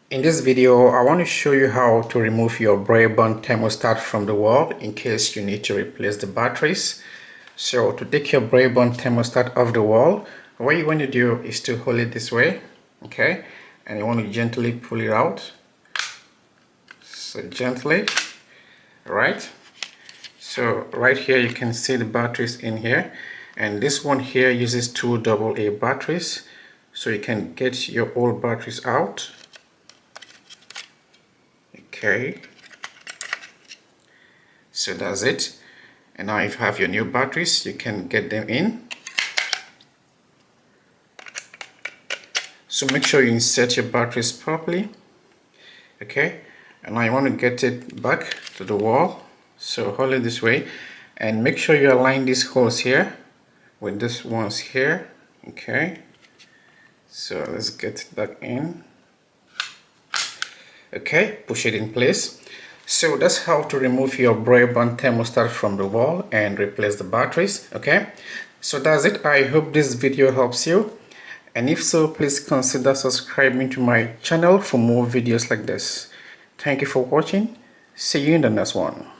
In this video, I want to show you how to remove your Braeburn thermostat from the wall in case you need to replace the batteries. So to take your Braeburn thermostat off the wall, what you want to do is to hold it this way, okay? And you want to gently pull it out. So gently, right? So right here you can see the batteries in here, and this one here uses two AA batteries, so you can get your old batteries out. Okay, so that's it. And now if you have your new batteries, you can get them in. So make sure you insert your batteries properly. Okay, and now you want to get it back to the wall, so hold it this way and make sure you align these holes here with this ones here. Okay, so let's get it back in. Okay, push it in place. So that's how to remove your Braeburn thermostat from the wall and replace the batteries. Okay, so that's it. I hope this video helps you, and if so, please consider subscribing to my channel for more videos like this. Thank you for watching. See you in the next one.